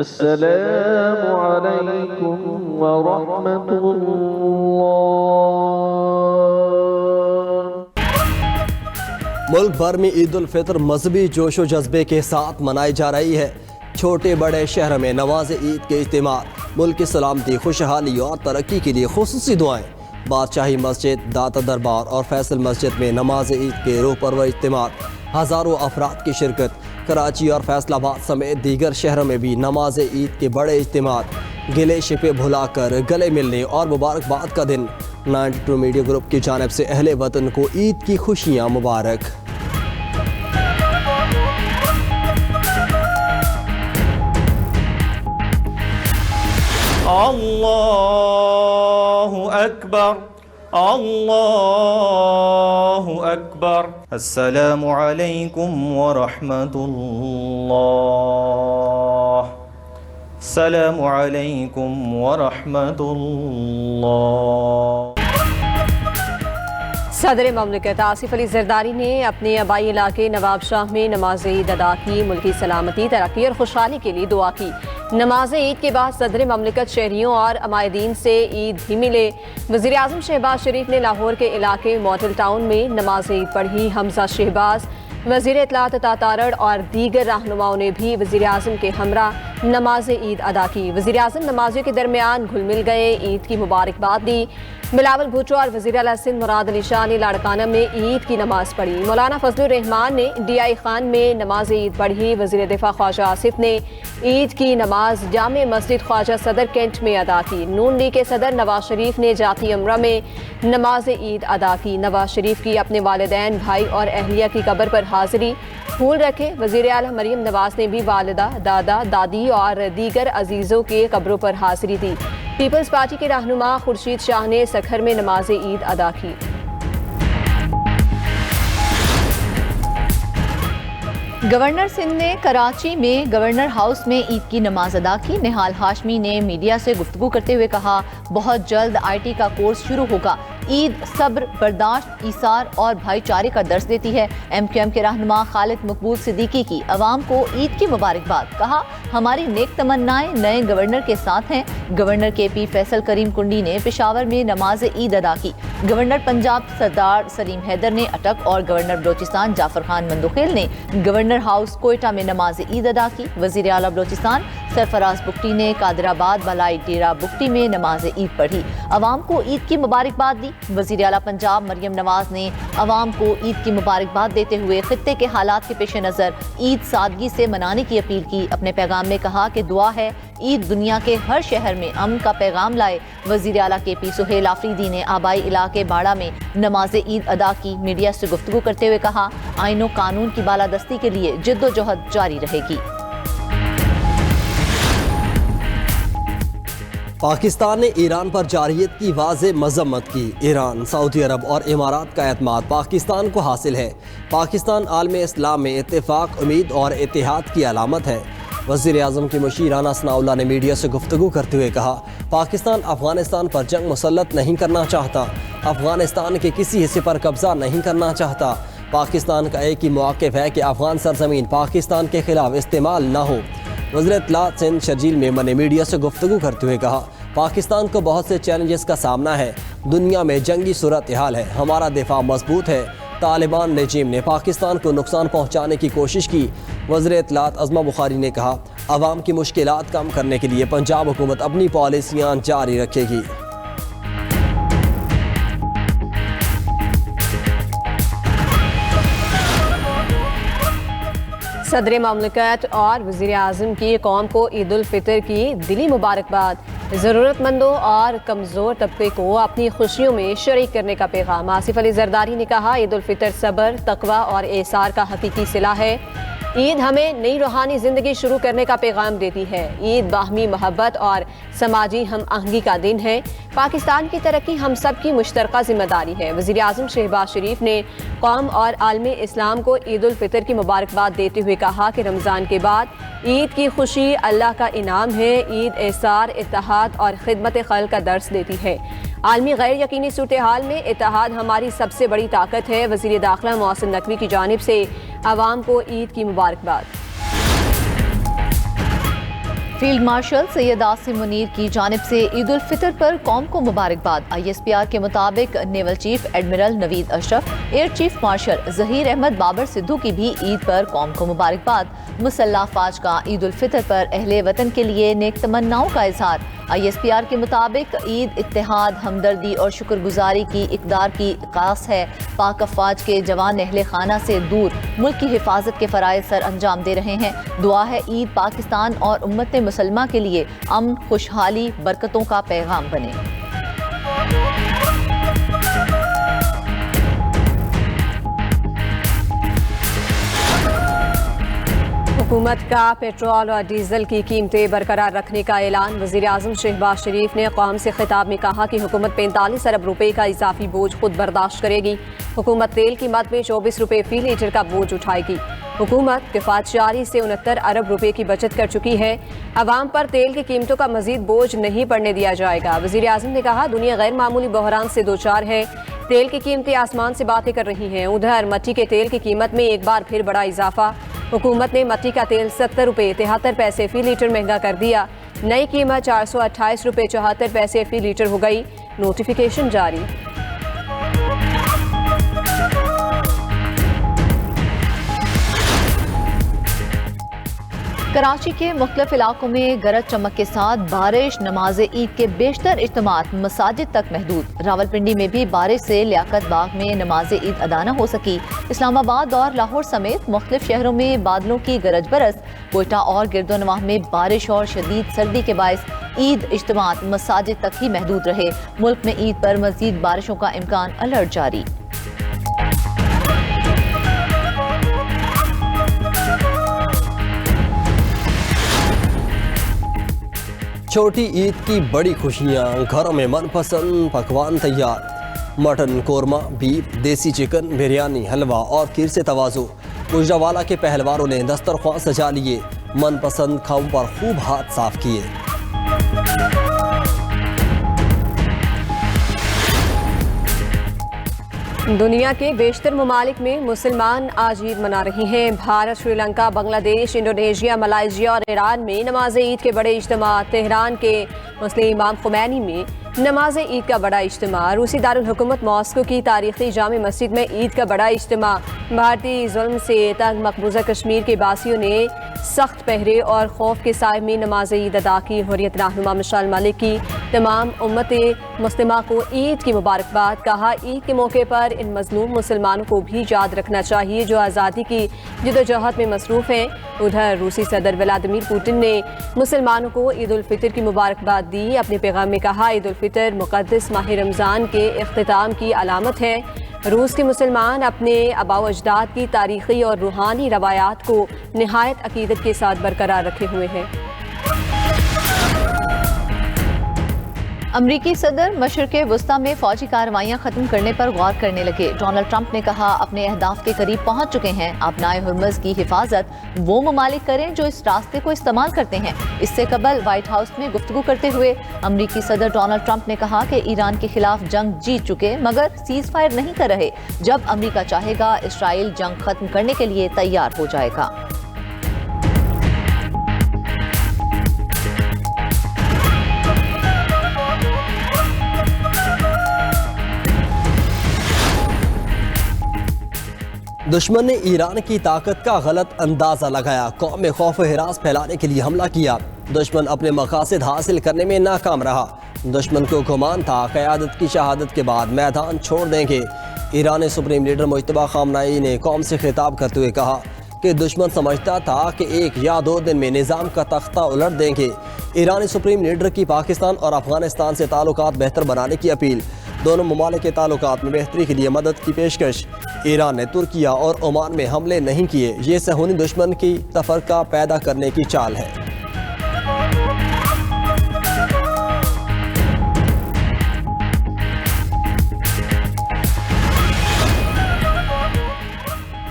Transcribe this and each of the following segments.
अस्सलामु अलैकुम व रहमतुल्लाह। मुल्क भर में ईद उल फितर मजहबी जोश व जज्बे के साथ मनाई जा रही है। छोटे बड़े शहर में नमाज ईद के इज्तिमा, मुल्क की सलामती, खुशहाली और तरक्की के लिए खुसूसी दुआएं। बादशाही मस्जिद, दाता दरबार और फैसल मस्जिद में नमाज ईद के रूह परवर इज्तिमा, हज़ारों अफराद की शिरकत। कराची और फैसलाबाद समेत दीगर शहरों में भी नमाज ईद के बड़े इज्तिमा, गिले शिपे भुलाकर गले मिलने और मुबारकबाद का दिन। 92 मीडिया ग्रुप की जानिब से अहले वतन को ईद की खुशियाँ मुबारक। अल्लाहु अकबर, अल्लाहु अकबर। अस्सलामु अलैकुम व रहमतुल्लाह, अस्सलामु अलैकुम व रहमतुल्लाह। सदर ममलिकत आसिफ अली जरदारी ने अपने आबाई इलाके नवाबशाह में नमाज ईद अदा की। मुल्की सलामती, तरक्की और खुशहाली के लिए दुआ की। नमाज ईद के बाद सदर ममलिकत शहरियों और अमायदीन से ईद भी मिले। वज़ीर आज़म शहबाज शरीफ ने लाहौर के इलाके मॉडल टाउन में नमाज ईद पढ़ी। हमजा शहबाज, वज़ीर इत्तलात तारड़ और दीगर रहनुमाओं ने भी वज़ीर आज़म के हमरा नमाज ईद अदा की। वज़ीर आज़म नमाजियों के दरमियान घुल मिल गए, ईद की मुबारकबाद दी। बिलावल भुट्टो और वज़ीर आला सिंध मुराद अली शाह ने लाड़काना में ईद की नमाज पढ़ी। मौलाना फजलुर रहमान ने इंडियाई खान में नमाज ईद पढ़ी। वज़ीर दिफा ख्वाजा आसिफ ने ईद की नमाज जामे मस्जिद ख्वाजा सदर कैंट में अदा की। नून लीग के सदर नवाज शरीफ ने जाती उम्रा में नमाज ईद अदा की। नवाज शरीफ की अपने वालिदैन, भाई और अहलिया की कब्र पर हाजिरी, फूल रखे। वज़ीर आला मरियम नवाज ने भी वालिदा, दादा, दादी और दीगर अजीज़ों के कब्रों पर हाजिरी दी। पीपल्स पार्टी के रहनुमा खुर्शीद शाह ने सखर में नमाज ईद अदा की। गवर्नर सिंध ने कराची में गवर्नर हाउस में ईद की नमाज अदा की। निहाल हाशमी ने मीडिया से गुफ्तगू करते हुए कहा, बहुत जल्द IT का कोर्स शुरू होगा। ईद सब्र, बर्दाश्त, ईसार और भाईचारे का दर्स देती है। MQM के रहनुमा खालिद मकबूल सिद्दीकी की अवाम को ईद की मुबारकबाद। कहा, हमारी नेक तमन्नाएं नए गवर्नर के साथ हैं। गवर्नर KP फैसल करीम कुंडी ने पेशावर में नमाज ईद अदा की। गवर्नर पंजाब सरदार सलीम हैदर ने अटक और गवर्नर बलोचिस्तान जाफर खान मंदोखेल ने गवर्नर हाउस कोयटा में नमाज ईद अदा की। वज़ीर आला बलोचिस्तान सरफराज बुगटी ने कादराबाद बलाई डेरा बुगटी में नमाज ईद पढ़ी। अवाम को ईद की मुबारकबाद दी। वज़ीर आला पंजाब मरियम नवाज ने अवाम को ईद की मुबारकबाद देते हुए खित्ते के हालात के पेश नज़र ईद सादगी से मनाने की अपील की। अपने पैगाम में कहा कि दुआ है ईद दुनिया के हर शहर में अमन का पैगाम लाए। वज़ीर आला KP सुहेल आफरीदी ने आबाई इलाके बाड़ा में नमाज ईद अदा की। मीडिया से गुफ्तगू करते हुए कहा, आईन व कानून की बालादस्ती के लिए जिद्दोजहद जारी रहेगी। पाकिस्तान ने ईरान पर जारहियत की वाज़ेह मज़म्मत की। ईरान, सऊदी अरब और इमारात का एतमाद पाकिस्तान को हासिल है। पाकिस्तान आलम इस्लाम में इत्तेफाक, उम्मीद और इत्तेहाद की अलामत है। वज़ीर आज़म के मुशीर राना सनाउल्लाह ने मीडिया से गुफ्तगू करते हुए कहा, पाकिस्तान अफगानिस्तान पर जंग मुसल्लत नहीं करना चाहता, अफगानिस्तान के किसी हिस्से पर कब्जा नहीं करना चाहता। पाकिस्तान का एक ही मौक़िफ़ है कि अफगान सरजमीन पाकिस्तान के खिलाफ इस्तेमाल न हो। वज़ीर इत्तलात सिंध शर्जील मेमन ने मीडिया से गुफ्तगू करते हुए कहा, पाकिस्तान को बहुत से चैलेंजेस का सामना है। दुनिया में जंगी सूरत हाल है, हमारा दिफा मजबूत है। तालिबान रजीम ने पाकिस्तान को नुकसान पहुँचाने की कोशिश की। वज़ीर इत्तलात अज़मा बुखारी ने कहा, अवाम की मुश्किलात कम करने के लिए पंजाब हुकूमत अपनी पॉलिसियाँ जारी रखेगी। सदर ममलिकत और वज़ीर आज़म की कौम को ईद उल फितर की दिली मुबारकबाद। ज़रूरतमंदों और कमज़ोर तबके को अपनी खुशियों में शरीक करने का पैगाम। आसिफ अली जरदारी ने कहा, ईद उल फितर सब्र, तकवा और एसार का हकीकी सिला है। ईद हमें नई रूहानी ज़िंदगी शुरू करने का पैगाम देती है। ईद बाहमी मोहब्बत और समाजी हम आहंगी का दिन है। पाकिस्तान की तरक्की हम सब की मुश्तरका जिम्मेदारी है। वज़ीर आज़म शहबाज शरीफ ने कौम और आलमी इस्लाम को ईद उल फितर की मुबारकबाद देते हुए कहा कि रमज़ान के बाद ईद की खुशी अल्लाह का इनाम है। ईद एसार, इत्तेहाद और खिदमत खल्क़ का दर्स देती है। आलमी गैर यकीनी सूरत हाल में इत्तेहाद हमारी सबसे बड़ी ताकत है। वज़ीर दाखिला मोहसिन नकवी की जानिब से आवाम को ईद की मुबारकबाद। फील्ड मार्शल सैयद आसिम मुनीर की जानिब से ईद उल फितर पर कौम को मुबारकबाद। ISPR के मुताबिक naval chief admiral Naveed Ashraf, air chief marshal Zaheer Ahmed Babar Sidhu की भी ईद पर कौम को मुबारकबाद। मुसल्लह फ़ौज का ईद उल फितर पर अहले वतन के लिए नेक तमन्नाओं का इजहार। ISPR के मुताबिक ईद इत्तेहाद, हमदर्दी और शुक्रगुजारी की इक़दार की खास है। पाक अफ़वाज के जवान अहले खाना से दूर मुल्क की हिफाजत के फ़राइज़ सर अंजाम दे रहे हैं। दुआ है ईद पाकिस्तान और उम्मत मुसलमा के लिए अमन, खुशहाली, बरकतों का पैगाम बने। हुकूमत का पेट्रोल और डीजल की कीमतें बरकरार रखने का ऐलान। वज़ीर आज़म शहबाज शरीफ ने कौम से खिताब में कहा कि हुकूमत 45 अरब रुपए का इजाफी बोझ खुद बर्दाश्त करेगी। हुकूमत तेल की मद में 24 रुपए फी लीटर का बोझ उठाएगी। हुकूमत किफ़ायतशारी से 69 अरब रुपए की बचत कर चुकी है। अवाम पर तेल की कीमतों का मजीद बोझ नहीं पड़ने दिया जाएगा। वज़ीर आज़म ने कहा, दुनिया गैर मामूली बहरान से दो चार है। तेल की कीमतें आसमान से बातें कर रही हैं। उधर मट्टी के तेल की कीमत में एक बार फिर बड़ा इजाफा। हुकूमत ने मट्टी का तेल 70 रुपए 73 पैसे फी लीटर महंगा कर दिया। नई कीमत 428 रुपए 74 पैसे फी लीटर हो गई। नोटिफिकेशन जारी। कराची के मुख्तलिफ इलाकों में गरज चमक के साथ बारिश। नमाज ईद के बेशतर इज्तिमात मसाजिद तक महदूद। रावलपिंडी में भी बारिश से लियाकत बाग में नमाज ईद अदा न हो सकी। इस्लामाबाद और लाहौर समेत मुख्तलिफ शहरों में बादलों की गरज बरस। कोयटा और गिरदोनवाह में बारिश और शदीद सर्दी के बायस ईद इज्तिमात मसाजिद तक ही महदूद रहे। मुल्क में ईद पर मजीद बारिशों का इम्कान, अलर्ट जारी। छोटी ईद की बड़ी खुशियाँ, घरों में मनपसंद पकवान तैयार। मटन, कोरमा, बीफ, देसी चिकन, बिरयानी, हलवा और खीर से तवाज़ु। गुजरावाला के पहलवानों ने दस्तरख्वां सजा लिए। मनपसंद खाओं पर खूब हाथ साफ किए। दुनिया के बेशतर ममालिक में मुसलमान आज ईद मना रहे हैं। भारत, श्रीलंका, बांग्लादेश, इंडोनेशिया, मलाइशिया और ईरान में नमाज ईद के बड़े इज्तिमा। तेहरान के मुस्लिम इमाम खुमैनी में नमाज ईद का बड़ा इज्तिमा। रूसी दारुल हुकूमत मॉस्को की तारीखी जामे मस्जिद में ईद का बड़ा इज्तिमा। भारतीय जुल्म से तंग मकबूजा कश्मीर के बासियों ने सख्त पहरे और खौफ के साए में नमाज ईद अदा की। हुर्रियत रहनुमा मिसाल मलिक की तमाम उम्मत मुस्लिमा को ईद की मुबारकबाद। कहा, ईद के मौके पर इन मजलूम मुसलमानों को भी याद रखना चाहिए जो आज़ादी की जदोजहद में मसरूफ़ हैं। उधर रूसी सदर व्लादिमीर पुतिन ने मुसलमानों को ईद उल फितर की मुबारकबाद दी। अपने पैगाम में कहा, ईद उल फितर मुक़द्दस माह रमज़ान के इख्तिताम की अलामत है। रूस के मुसलमान अपने आबाओ अजदाद की तारीख़ी और रूहानी रवायात को निहायत अकीदत के साथ बरकरार रखे हुए हैं। अमरीकी सदर मशरिक़ वस्ता में फौजी कार्रवाइयाँ ख़त्म करने पर गौर करने लगे। डोनाल्ड ट्रंप ने कहा, अपने अहदाफ के करीब पहुँच चुके हैं। अपनाए हुर्मुज़ की हिफाजत वो ममालिक करें जो इस रास्ते को इस्तेमाल करते हैं। इससे कबल व्हाइट हाउस में गुफ्तगू करते हुए अमरीकी सदर डोनाल्ड ट्रंप ने कहा कि ईरान के खिलाफ जंग जीत चुके मगर सीज़ फायर नहीं कर रहे। जब अमरीका चाहेगा इसराइल जंग खत्म करने के लिए तैयार हो जाएगा। दुश्मन ने ईरान की ताकत का गलत अंदाज़ा लगाया। कौम में खौफ हिरास फैलाने के लिए हमला किया। दुश्मन अपने मकासद हासिल करने में नाकाम रहा। दुश्मन को गुमान था क़यादत की शहादत के बाद मैदान छोड़ देंगे। ईरानी सुप्रीम लीडर मुज्तबा ख़ामनेई ने कौम से खिताब करते हुए कहा कि दुश्मन समझता था कि 1 या 2 दिन में निज़ाम का तख्ता उलट देंगे। ईरानी सुप्रीम लीडर की पाकिस्तान और अफगानिस्तान से ताल्लुकात बेहतर बनाने की अपील। दोनों ममालिक के ताल्लुकात में बेहतरी के लिए मदद की पेशकश। ईरान ने तुर्किया और ओमान में हमले नहीं किए, ये सहूनी दुश्मन की तफरका पैदा करने की चाल है।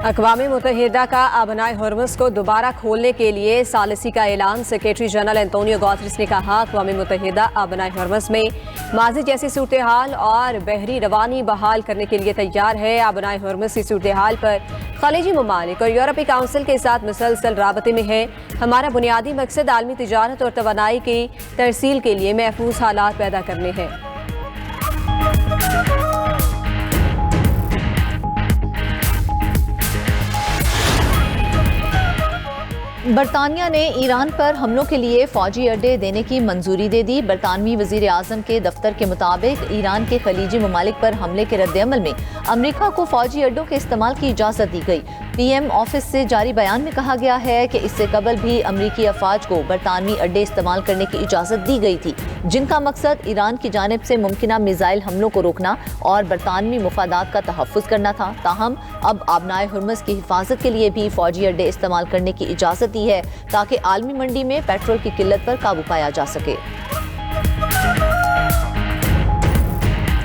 अक़वाम मुत्तहिदा का अबनाए हुर्मुज़ को दोबारा खोलने के लिए सालिसी का ऐलान। सेक्रेटरी जनरल एंटोनियो गुतेरेस ने कहा, अक़वाम मुत्तहिदा अबनाए हुर्मुज़ में माजी जैसी सूरत हाल और बहरी रवानी बहाल करने के लिए तैयार है। अबनाए हुर्मुज़ की सूरत हाल पर खलीजी ममालिक और यूरोपीय काउंसिल के साथ मुसलसल राबते में है। हमारा बुनियादी मकसद आलमी तिजारत और तवानाई की तरसील के लिए महफूज हालात पैदा करने हैं। बरतानिया ने ईरान पर हमलों के लिए फौजी अड्डे देने की मंजूरी दे दी। बरतानवी वजीर आजम के दफ्तर के मुताबिक ईरान के खलीजी ममालिक पर हमले के रद्द-ए-अमल में अमरीका को फौजी अड्डों के इस्तेमाल की इजाज़त दी गई। PM ऑफिस से जारी बयान में कहा गया है कि इससे कबल भी अमरीकी अफवाज को बरतानवी अड्डे इस्तेमाल करने की इजाज़त दी गई थी, जिनका मकसद ईरान की जानिब से मुमकिना मिसाइल हमलों को रोकना और बरतानवी मुफादात का तहफ़्फ़ुज़ करना था। ताहम अब अबनाए हुर्मुज़ की हिफाजत के लिए भी फौजी अड्डे इस्तेमाल करने की इजाज़त दी है, ताकि आलमी मंडी में पेट्रोल की किल्लत पर काबू पाया जा सके।